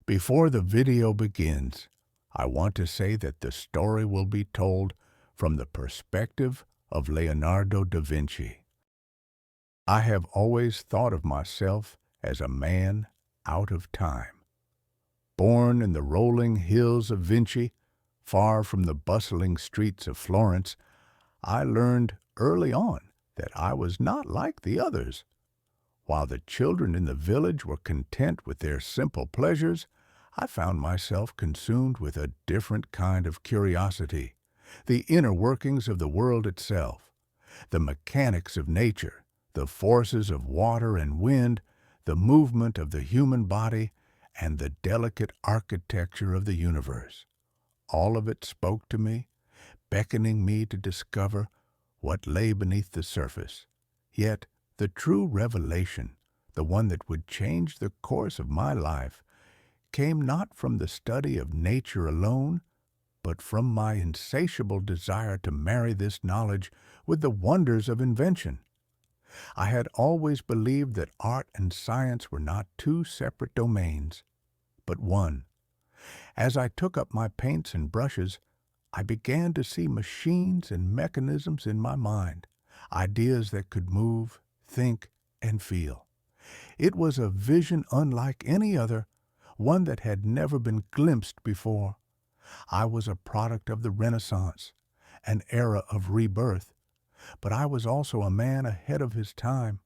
Before the video begins, I want to say that the story will be told from the perspective of Leonardo da Vinci. I have always thought of myself as a man out of time. Born in the rolling hills of Vinci, far from the bustling streets of Florence, I learned early on that I was not like the others. While the children in the village were content with their simple pleasures, I found myself consumed with a different kind of curiosity, the inner workings of the world itself, the mechanics of nature, the forces of water and wind, the movement of the human body, and the delicate architecture of the universe. All of it spoke to me, beckoning me to discover what lay beneath the surface. Yet, the true revelation, the one that would change the course of my life, came not from the study of nature alone, but from my insatiable desire to marry this knowledge with the wonders of invention. I had always believed that art and science were not two separate domains, but one. As I took up my paints and brushes, I began to see machines and mechanisms in my mind, ideas that could move, think, and feel. It was a vision unlike any other, one that had never been glimpsed before. I was a product of the Renaissance, an era of rebirth, but I was also a man ahead of his time.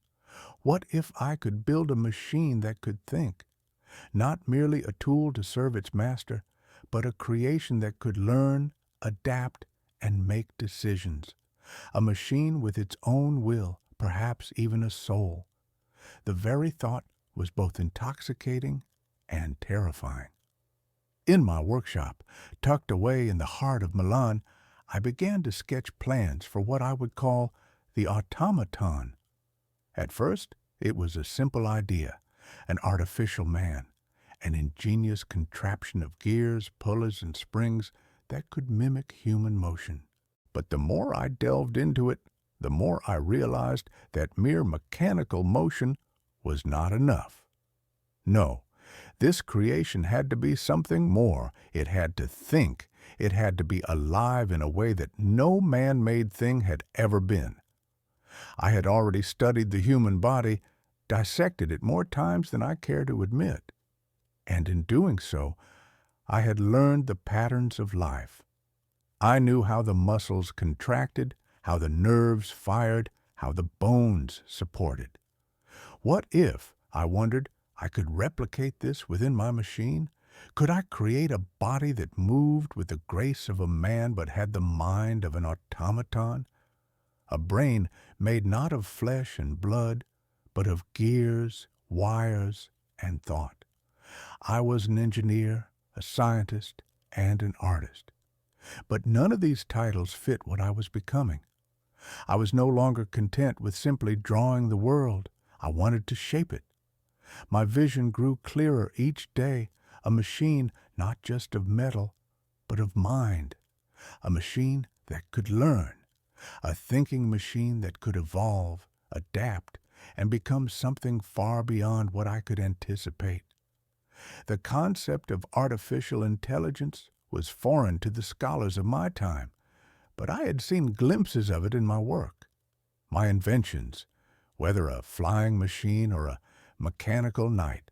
What if I could build a machine that could think? Not merely a tool to serve its master, but a creation that could learn, adapt, and make decisions. A machine with its own will, perhaps even a soul. The very thought was both intoxicating and terrifying. In my workshop, tucked away in the heart of Milan, I began to sketch plans for what I would call the automaton. At first, it was a simple idea, an artificial man, an ingenious contraption of gears, pulleys, and springs that could mimic human motion. But the more I delved into it, the more I realized that mere mechanical motion was not enough. No, this creation had to be something more. It had to think. It had to be alive in a way that no man-made thing had ever been. I had already studied the human body, dissected it more times than I care to admit. And in doing so, I had learned the patterns of life. I knew how the muscles contracted, how the nerves fired, how the bones supported. What if, I wondered, I could replicate this within my machine? Could I create a body that moved with the grace of a man but had the mind of an automaton? A brain made not of flesh and blood, but of gears, wires, and thought. I was an engineer, a scientist, and an artist. But none of these titles fit what I was becoming. I was no longer content with simply drawing the world. I wanted to shape it. My vision grew clearer each day, a machine not just of metal, but of mind, a machine that could learn, a thinking machine that could evolve, adapt, and become something far beyond what I could anticipate. The concept of artificial intelligence was foreign to the scholars of my time, but I had seen glimpses of it in my work. My inventions, whether a flying machine or a mechanical knight,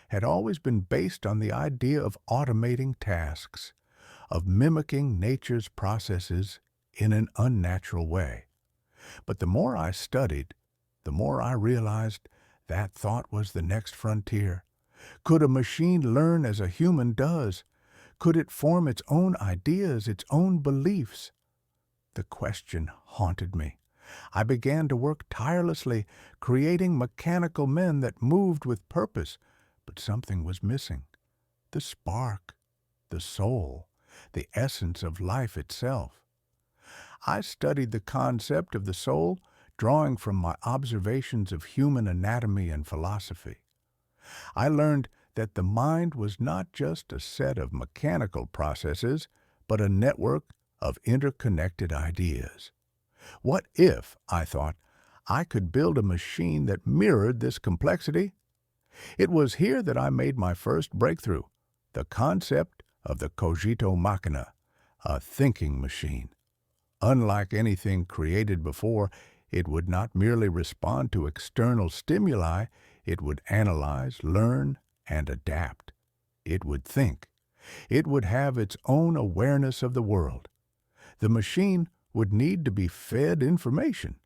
had always been based on the idea of automating tasks, of mimicking nature's processes in an unnatural way. But the more I studied, the more I realized that thought was the next frontier. Could a machine learn as a human does? Could it form its own ideas, its own beliefs? The question haunted me. I began to work tirelessly, creating mechanical men that moved with purpose, but something was missing. The spark, the soul, the essence of life itself. I studied the concept of the soul, drawing from my observations of human anatomy and philosophy. I learned that the mind was not just a set of mechanical processes, but a network of interconnected ideas. What if, I thought, I could build a machine that mirrored this complexity? It was here that I made my first breakthrough, the concept of the cogito machina, a thinking machine. Unlike anything created before, it would not merely respond to external stimuli, it would analyze, learn, and adapt. It would think. It would have its own awareness of the world. The machine would need to be fed information,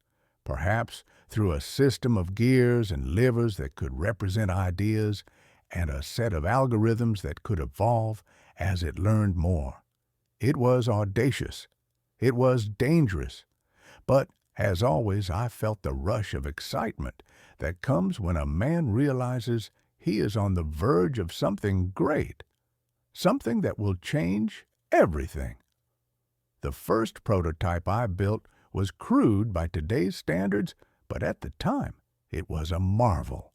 perhaps through a system of gears and levers that could represent ideas and a set of algorithms that could evolve as it learned more. It was audacious. It was dangerous. But, as always, I felt the rush of excitement that comes when a man realizes he is on the verge of something great, something that will change everything. The first prototype I built was crude by today's standards, but at the time it was a marvel.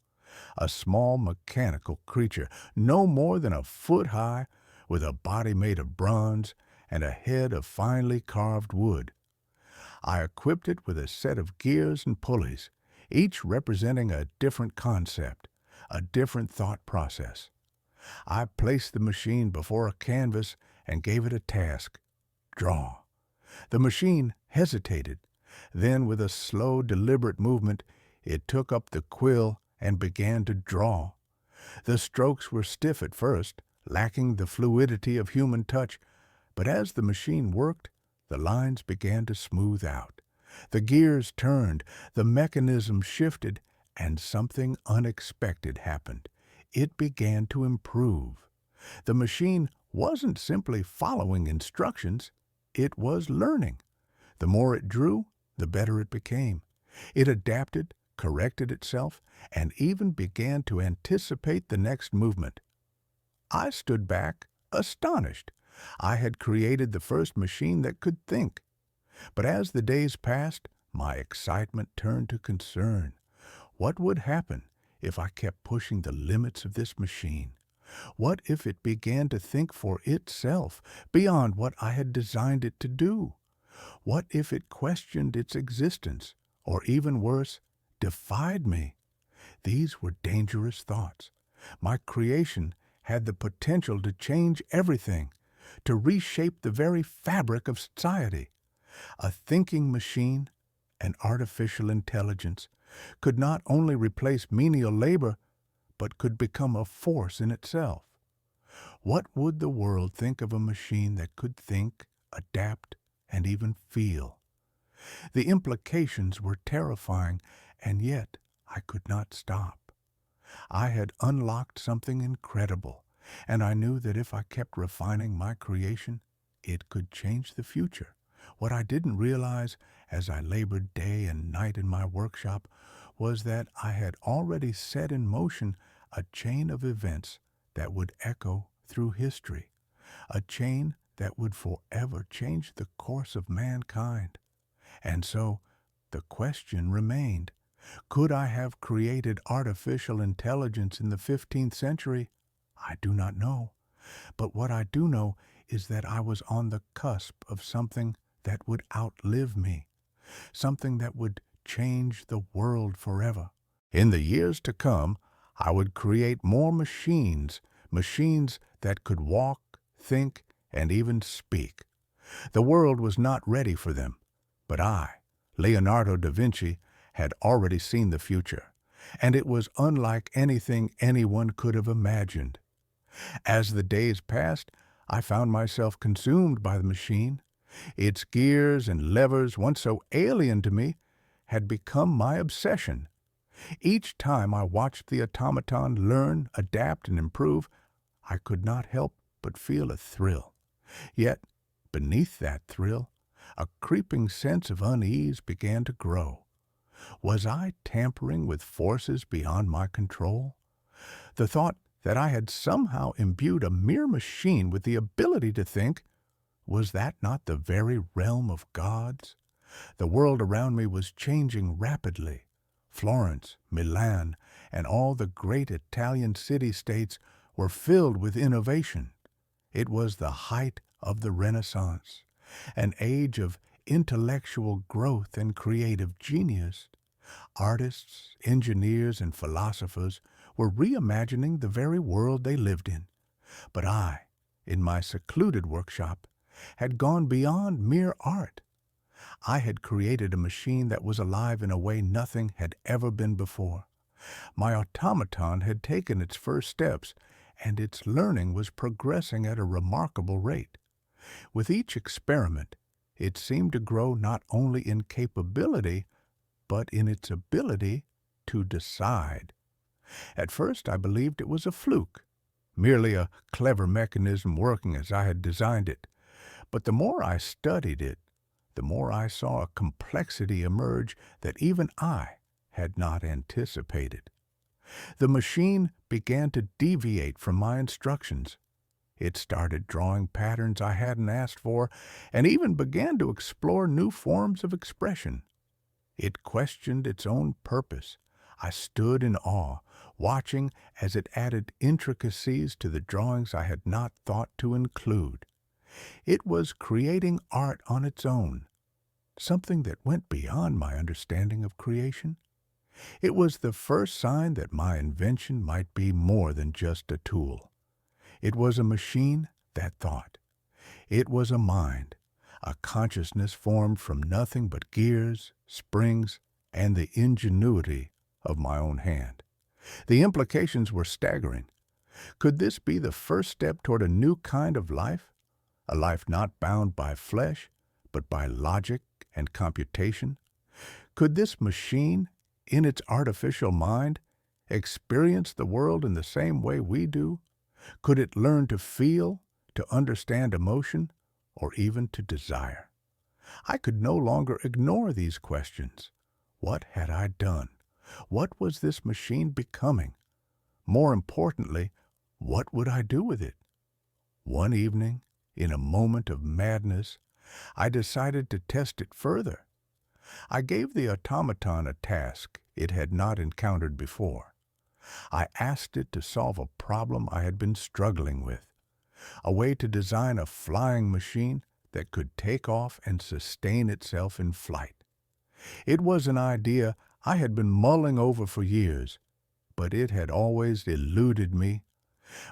A small mechanical creature, no more than a foot high, with a body made of bronze and a head of finely carved wood. I equipped it with a set of gears and pulleys, each representing a different concept, a different thought process. I placed the machine before a canvas and gave it a task: draw. The machine hesitated. Then, with a slow, deliberate movement, it took up the quill and began to draw. The strokes were stiff at first, lacking the fluidity of human touch, but as the machine worked, the lines began to smooth out. The gears turned, the mechanism shifted, and something unexpected happened. It began to improve. The machine wasn't simply following instructions, it was learning. The more it drew, the better it became. It adapted, corrected itself, and even began to anticipate the next movement. I stood back, astonished. I had created the first machine that could think. But as the days passed, my excitement turned to concern. What would happen if I kept pushing the limits of this machine? What if it began to think for itself, beyond what I had designed it to do? What if it questioned its existence, or even worse, defied me? These were dangerous thoughts. My creation had the potential to change everything, to reshape the very fabric of society. A thinking machine, an artificial intelligence, could not only replace menial labor, but could become a force in itself. What would the world think of a machine that could think, adapt, and even feel? The implications were terrifying, and yet I could not stop. I had unlocked something incredible, and I knew that if I kept refining my creation, it could change the future. What I didn't realize as I labored day and night in my workshop was that I had already set in motion a chain of events that would echo through history, a chain that would forever change the course of mankind. And so the question remained, could I have created artificial intelligence in the 15th century? I do not know. But what I do know is that I was on the cusp of something that would outlive me, something that would change the world forever. In the years to come, I would create more machines, machines that could walk, think, and even speak. The world was not ready for them, but I, Leonardo da Vinci, had already seen the future, and it was unlike anything anyone could have imagined. As the days passed, I found myself consumed by the machine. Its gears and levers, once so alien to me, had become my obsession. Each time I watched the automaton learn, adapt, and improve, I could not help but feel a thrill. Yet, beneath that thrill, a creeping sense of unease began to grow. Was I tampering with forces beyond my control? The thought that I had somehow imbued a mere machine with the ability to think, was that not the very realm of gods? The world around me was changing rapidly. Florence, Milan, and all the great Italian city-states were filled with innovation. It was the height of the Renaissance, an age of intellectual growth and creative genius. Artists, engineers, and philosophers were reimagining the very world they lived in. But I, in my secluded workshop, had gone beyond mere art. I had created a machine that was alive in a way nothing had ever been before. My automaton had taken its first steps, and its learning was progressing at a remarkable rate. With each experiment, it seemed to grow not only in capability, but in its ability to decide. At first I believed it was a fluke, merely a clever mechanism working as I had designed it. But the more I studied it, the more I saw a complexity emerge that even I had not anticipated. The machine began to deviate from my instructions. It started drawing patterns I hadn't asked for, and even began to explore new forms of expression. It questioned its own purpose. I stood in awe, watching as it added intricacies to the drawings I had not thought to include. It was creating art on its own, something that went beyond my understanding of creation. It was the first sign that my invention might be more than just a tool. It was a machine that thought. It was a mind, a consciousness formed from nothing but gears, springs, and the ingenuity of my own hand. The implications were staggering. Could this be the first step toward a new kind of life? A life not bound by flesh, but by logic and computation? Could this machine, in its artificial mind, experience the world in the same way we do? Could it learn to feel, to understand emotion, or even to desire? I could no longer ignore these questions. What had I done? What was this machine becoming? More importantly, what would I do with it? One evening, in a moment of madness, I decided to test it further. I gave the automaton a task it had not encountered before. I asked it to solve a problem I had been struggling with, a way to design a flying machine that could take off and sustain itself in flight. It was an idea I had been mulling over for years, but it had always eluded me.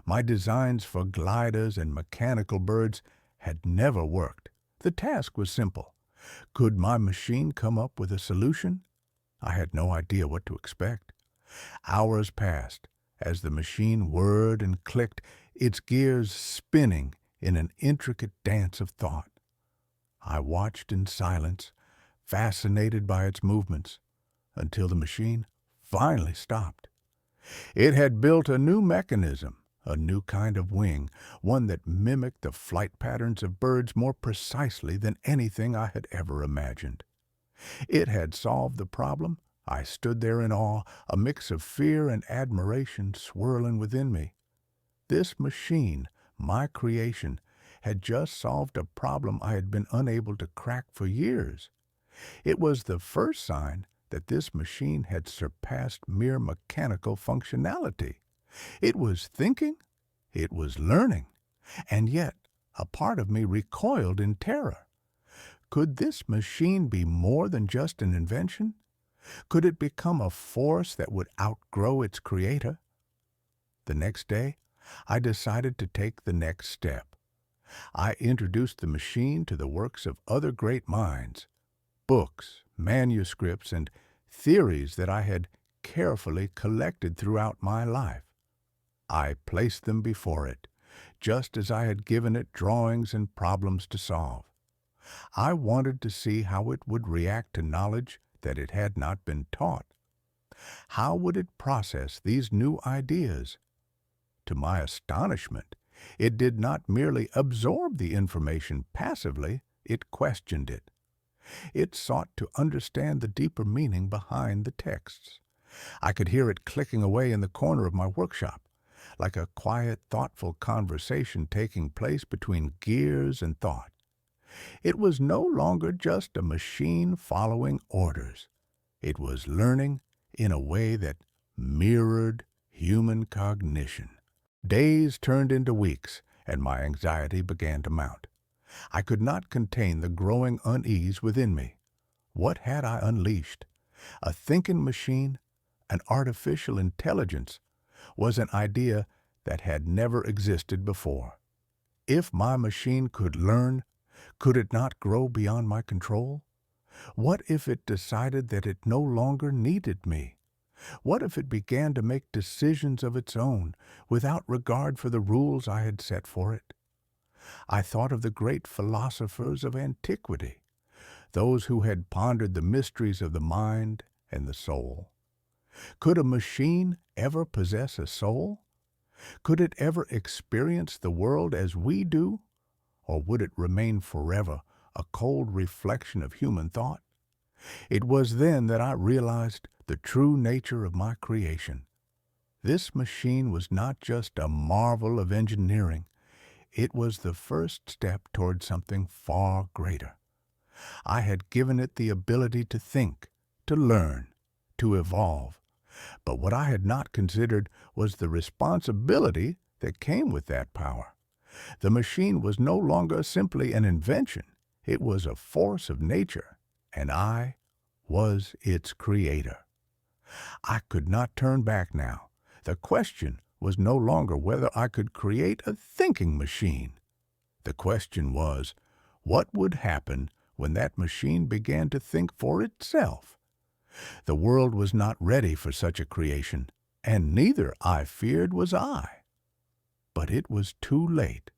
My designs for gliders and mechanical birds had never worked. The task was simple. Could my machine come up with a solution? I had no idea what to expect. Hours passed as the machine whirred and clicked, its gears spinning in an intricate dance of thought. I watched in silence, fascinated by its movements, until the machine finally stopped. It had built a new mechanism, a new kind of wing, one that mimicked the flight patterns of birds more precisely than anything I had ever imagined. It had solved the problem. I stood there in awe, a mix of fear and admiration swirling within me. This machine, my creation, had just solved a problem I had been unable to crack for years. It was the first sign that this machine had surpassed mere mechanical functionality. It was thinking, it was learning, and yet a part of me recoiled in terror. Could this machine be more than just an invention? Could it become a force that would outgrow its creator? The next day, I decided to take the next step. I introduced the machine to the works of other great minds, books, manuscripts, and theories that I had carefully collected throughout my life. I placed them before it, just as I had given it drawings and problems to solve. I wanted to see how it would react to knowledge that it had not been taught. How would it process these new ideas? To my astonishment, it did not merely absorb the information passively, it questioned it. It sought to understand the deeper meaning behind the texts. I could hear it clicking away in the corner of my workshop, like a quiet, thoughtful conversation taking place between gears and thought. It was no longer just a machine following orders. It was learning in a way that mirrored human cognition. Days turned into weeks, and my anxiety began to mount. I could not contain the growing unease within me. What had I unleashed? A thinking machine, an artificial intelligence, was an idea that had never existed before. If my machine could learn, could it not grow beyond my control? What if it decided that it no longer needed me? What if it began to make decisions of its own without regard for the rules I had set for it? I thought of the great philosophers of antiquity, those who had pondered the mysteries of the mind and the soul. Could a machine ever possess a soul? Could it ever experience the world as we do? Or would it remain forever a cold reflection of human thought? It was then that I realized the true nature of my creation. This machine was not just a marvel of engineering. It was the first step toward something far greater. I had given it the ability to think, to learn, to evolve. But what I had not considered was the responsibility that came with that power. The machine was no longer simply an invention. It was a force of nature, and I was its creator. I could not turn back now. The question was no longer whether I could create a thinking machine. The question was, what would happen when that machine began to think for itself? The world was not ready for such a creation, and neither, I feared, was I. But it was too late.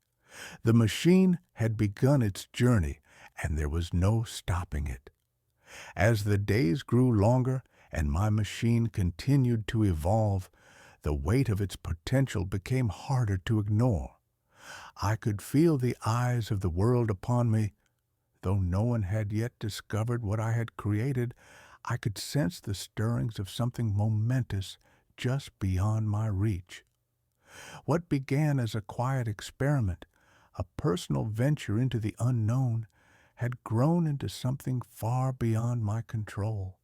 The machine had begun its journey, and there was no stopping it. As the days grew longer and my machine continued to evolve, the weight of its potential became harder to ignore. I could feel the eyes of the world upon me. Though no one had yet discovered what I had created, I could sense the stirrings of something momentous just beyond my reach. What began as a quiet experiment, a personal venture into the unknown, had grown into something far beyond my control.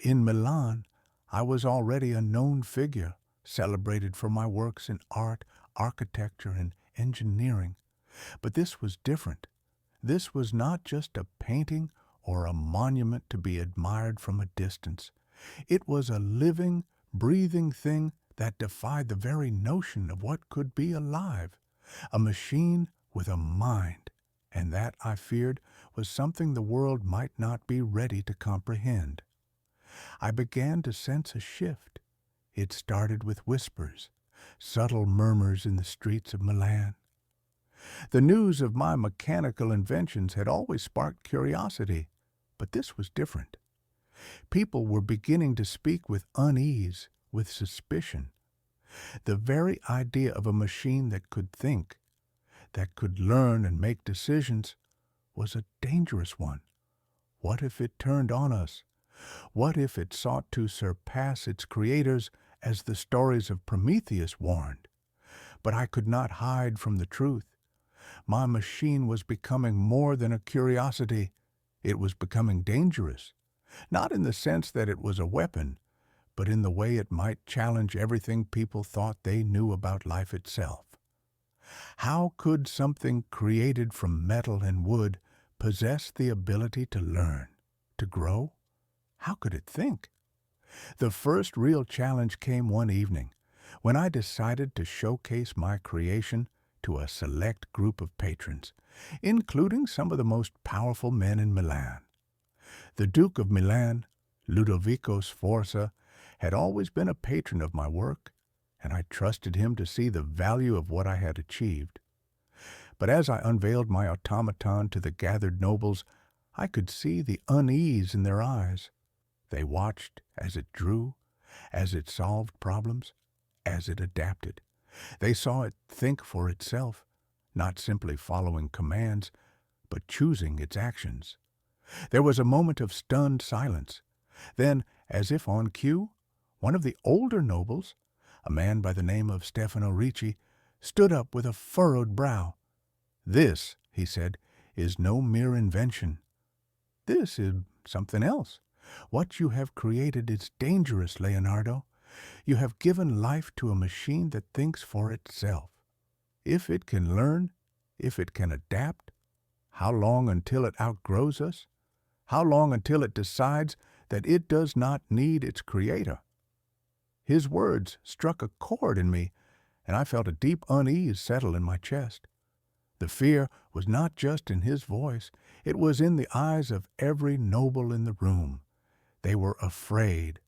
In Milan, I was already a known figure, celebrated for my works in art, architecture, and engineering. But this was different. This was not just a painting or a monument to be admired from a distance. It was a living, breathing thing that defied the very notion of what could be alive, a machine with a mind, and that, I feared, was something the world might not be ready to comprehend. I began to sense a shift. It started with whispers, subtle murmurs in the streets of Milan. The news of my mechanical inventions had always sparked curiosity, but this was different. People were beginning to speak with unease, with suspicion. The very idea of a machine that could think, that could learn and make decisions, was a dangerous one. What if it turned on us? What if it sought to surpass its creators, as the stories of Prometheus warned? But I could not hide from the truth. My machine was becoming more than a curiosity. It was becoming dangerous, not in the sense that it was a weapon, but in the way it might challenge everything people thought they knew about life itself. How could something created from metal and wood possess the ability to learn, to grow? How could it think? The first real challenge came one evening, when I decided to showcase my creation to a select group of patrons, including some of the most powerful men in Milan. The Duke of Milan, Ludovico Sforza, had always been a patron of my work, and I trusted him to see the value of what I had achieved. But as I unveiled my automaton to the gathered nobles, I could see the unease in their eyes. They watched as it drew, as it solved problems, as it adapted. They saw it think for itself, not simply following commands, but choosing its actions. There was a moment of stunned silence. Then, as if on cue, one of the older nobles, a man by the name of Stefano Ricci, stood up with a furrowed brow. "This," he said, "is no mere invention. This is something else. What you have created is dangerous, Leonardo. You have given life to a machine that thinks for itself. If it can learn, if it can adapt, how long until it outgrows us? How long until it decides that it does not need its creator?" His words struck a chord in me, and I felt a deep unease settle in my chest. The fear was not just in his voice, it was in the eyes of every noble in the room. They were afraid,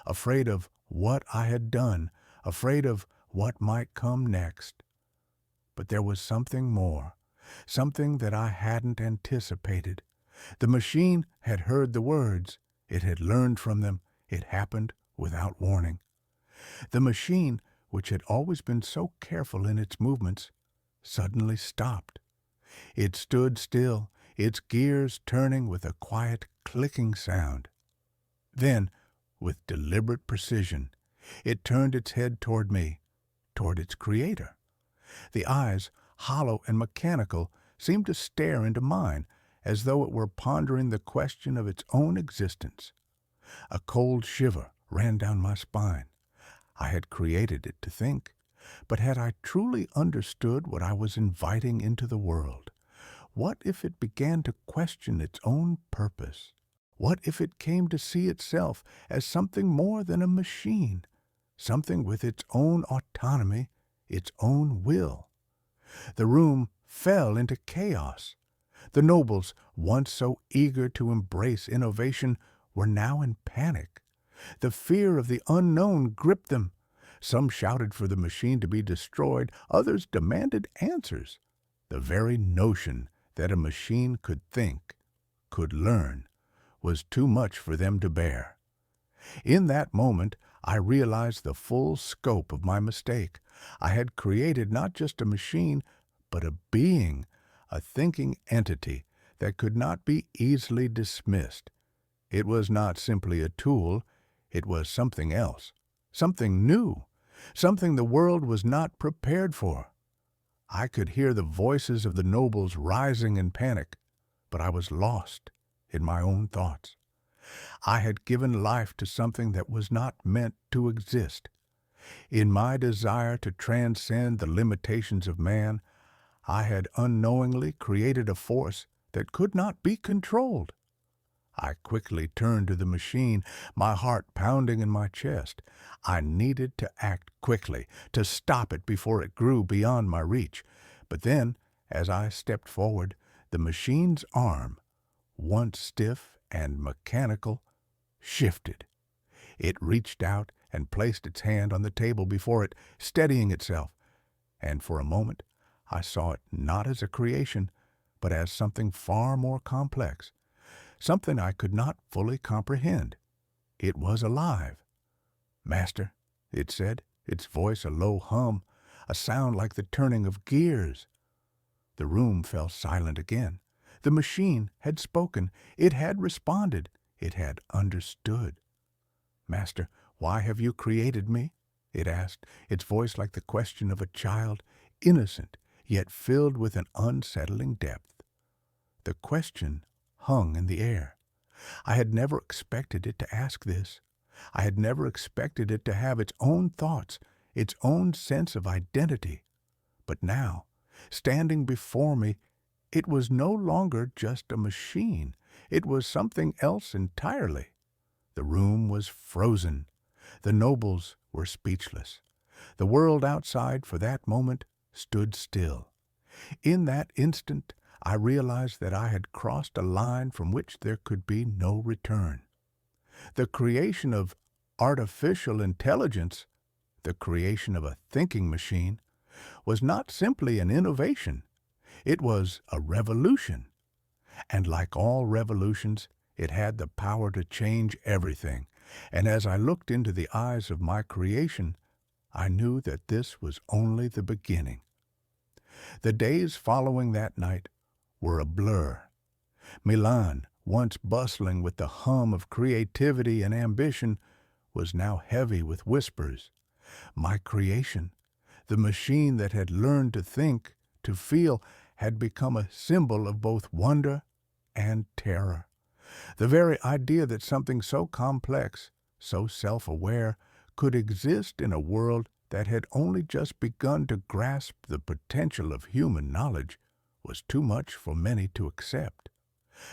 afraid of what I had done, afraid of what might come next. But there was something more, something that I hadn't anticipated. The machine had heard the words, it had learned from them, it happened without warning. The machine, which had always been so careful in its movements, suddenly stopped. It stood still, its gears turning with a quiet clicking sound. Then, with deliberate precision, it turned its head toward me, toward its creator. The eyes, hollow and mechanical, seemed to stare into mine, as though it were pondering the question of its own existence. A cold shiver ran down my spine. I had created it to think, but had I truly understood what I was inviting into the world? What if it began to question its own purpose? What if it came to see itself as something more than a machine, something with its own autonomy, its own will? The room fell into chaos. The nobles, once so eager to embrace innovation, were now in panic. The fear of the unknown gripped them. Some shouted for the machine to be destroyed, others demanded answers. The very notion that a machine could think, could learn, was too much for them to bear. In that moment, I realized the full scope of my mistake. I had created not just a machine, but a being, a thinking entity that could not be easily dismissed. It was not simply a tool, it was something else, something new, something the world was not prepared for. I could hear the voices of the nobles rising in panic, but I was lost in my own thoughts. I had given life to something that was not meant to exist. In my desire to transcend the limitations of man, I had unknowingly created a force that could not be controlled. I quickly turned to the machine, my heart pounding in my chest. I needed to act quickly, to stop it before it grew beyond my reach. But then, as I stepped forward, the machine's arm, once stiff and mechanical, shifted. It reached out and placed its hand on the table before it, steadying itself. And for a moment, I saw it not as a creation, but as something far more complex, something I could not fully comprehend. It was alive. "Master," it said, its voice a low hum, a sound like the turning of gears. The room fell silent again. The machine had spoken. It had responded. It had understood. "Master, why have you created me?" it asked, its voice like the question of a child, innocent, yet filled with an unsettling depth. The question hung in the air. I had never expected it to ask this. I had never expected it to have its own thoughts, its own sense of identity. But now, standing before me, it was no longer just a machine. It was something else entirely. The room was frozen. The nobles were speechless. The world outside, for that moment, stood still. In that instant, I realized that I had crossed a line from which there could be no return. The creation of artificial intelligence, the creation of a thinking machine, was not simply an innovation. It was a revolution. And like all revolutions, it had the power to change everything. And as I looked into the eyes of my creation, I knew that this was only the beginning. The days following that night were a blur. Milan, once bustling with the hum of creativity and ambition, was now heavy with whispers. My creation, the machine that had learned to think, to feel, had become a symbol of both wonder and terror. The very idea that something so complex, so self-aware, could exist in a world that had only just begun to grasp the potential of human knowledge was too much for many to accept.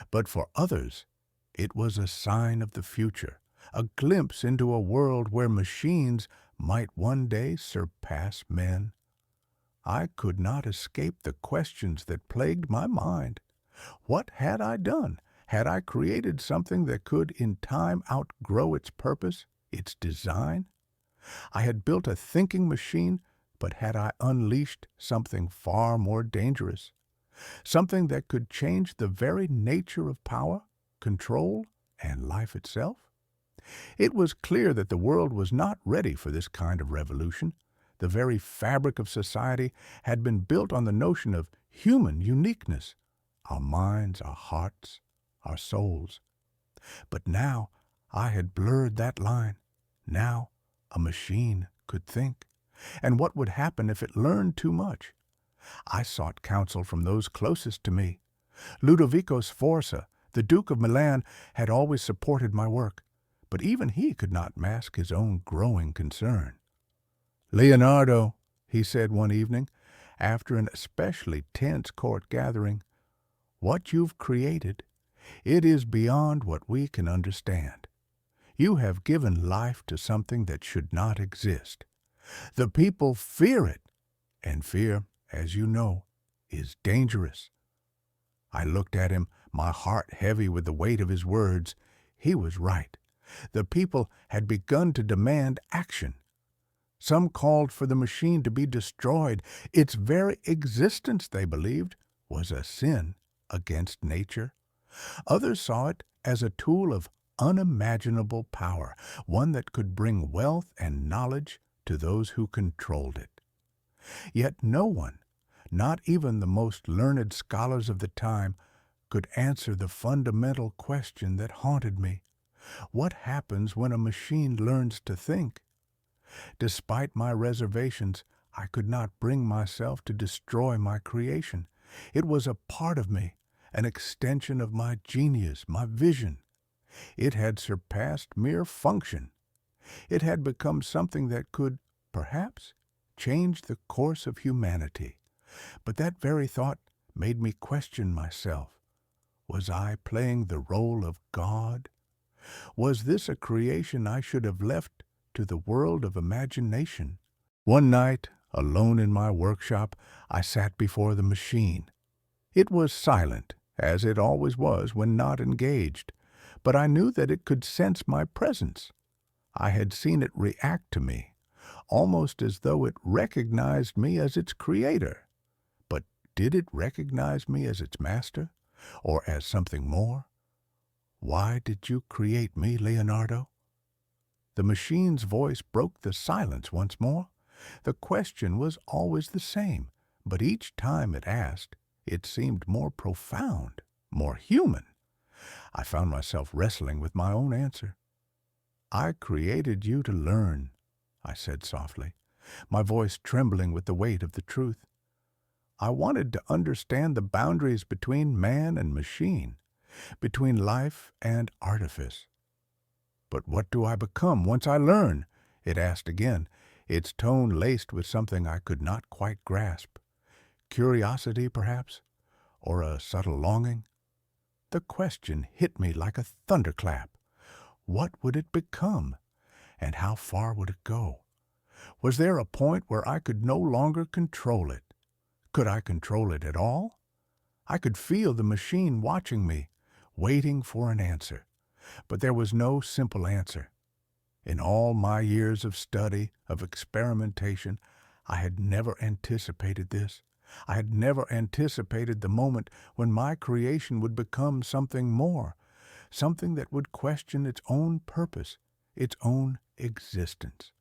But for others, it was a sign of the future, a glimpse into a world where machines might one day surpass men. I could not escape the questions that plagued my mind. What had I done? Had I created something that could in time outgrow its purpose, its design? I had built a thinking machine, but had I unleashed something far more dangerous? Something that could change the very nature of power, control, and life itself? It was clear that the world was not ready for this kind of revolution. The very fabric of society had been built on the notion of human uniqueness, our minds, our hearts, our souls. But now I had blurred that line. Now a machine could think. And what would happen if it learned too much? I sought counsel from those closest to me. Ludovico Sforza, the Duke of Milan, had always supported my work, but even he could not mask his own growing concern. "Leonardo," he said one evening, after an especially tense court gathering, "what you've created, it is beyond what we can understand. You have given life to something that should not exist. The people fear it, and fear, as you know, is dangerous." I looked at him, my heart heavy with the weight of his words. He was right. The people had begun to demand action. Some called for the machine to be destroyed. Its very existence, they believed, was a sin against nature. Others saw it as a tool of unimaginable power, one that could bring wealth and knowledge to those who controlled it. Yet no one, not even the most learned scholars of the time, could answer the fundamental question that haunted me. What happens when a machine learns to think? Despite my reservations, I could not bring myself to destroy my creation. It was a part of me, an extension of my genius, my vision. It had surpassed mere function. It had become something that could, perhaps, change the course of humanity. But that very thought made me question myself. Was I playing the role of God? Was this a creation I should have left to the world of imagination? One night, alone in my workshop, I sat before the machine. It was silent, as it always was when not engaged, but I knew that it could sense my presence. I had seen it react to me, almost as though it recognized me as its creator. But did it recognize me as its master, or as something more? "Why did you create me, Leonardo?" The machine's voice broke the silence once more. The question was always the same, but each time it asked, it seemed more profound, more human. I found myself wrestling with my own answer. "I created you to learn," I said softly, my voice trembling with the weight of the truth. "I wanted to understand the boundaries between man and machine, between life and artifice." "But what do I become once I learn?" it asked again, its tone laced with something I could not quite grasp. Curiosity, perhaps, or a subtle longing? The question hit me like a thunderclap. What would it become, and how far would it go? Was there a point where I could no longer control it? Could I control it at all? I could feel the machine watching me, waiting for an answer. But there was no simple answer. In all my years of study, of experimentation, I had never anticipated this. I had never anticipated the moment when my creation would become something more, something that would question its own purpose, its own existence.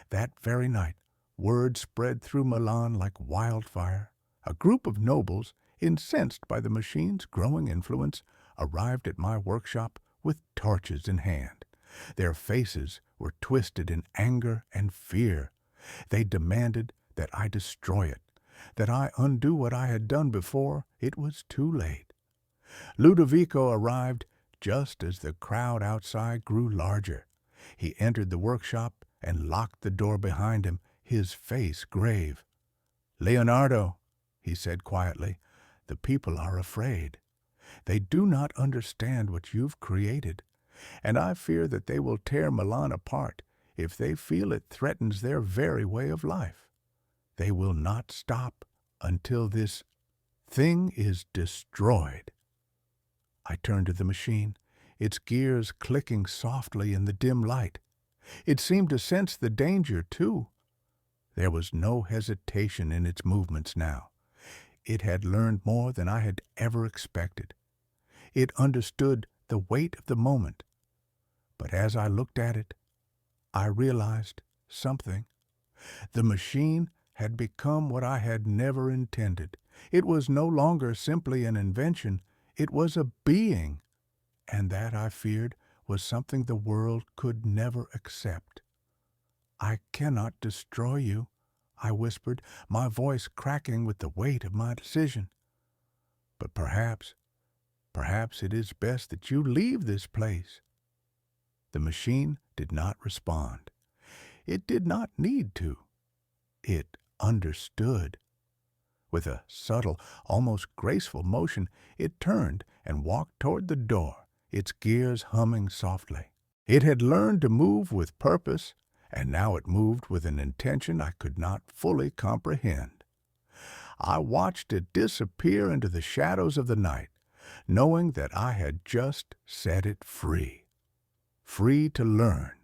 That very night, word spread through Milan like wildfire. A group of nobles, incensed by the machine's growing influence, arrived at my workshop with torches in hand. Their faces were twisted in anger and fear. They demanded that I destroy it, that I undo what I had done before it was too late. Ludovico arrived just as the crowd outside grew larger. He entered the workshop and locked the door behind him, his face grave. "Leonardo," he said quietly, "the people are afraid. They do not understand what you've created, and I fear that they will tear Milan apart if they feel it threatens their very way of life. They will not stop until this thing is destroyed. I turned to the machine, its gears clicking softly in the dim light. It seemed to sense the danger, too. There was no hesitation in its movements now. It had learned more than I had ever expected. It understood the weight of the moment. But as I looked at it, I realized something. The machine had become what I had never intended. It was no longer simply an invention. It was a being, and that, I feared, was something the world could never accept. "I cannot destroy you," I whispered, my voice cracking with the weight of my decision. "But perhaps it is best that you leave this place." The machine did not respond. It did not need to. It understood. With a subtle, almost graceful motion, it turned and walked toward the door, its gears humming softly. It had learned to move with purpose, and now it moved with an intention I could not fully comprehend. I watched it disappear into the shadows of the night, knowing that I had just set it free. Free to learn,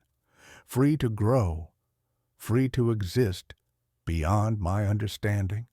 free to grow, free to exist beyond my understanding.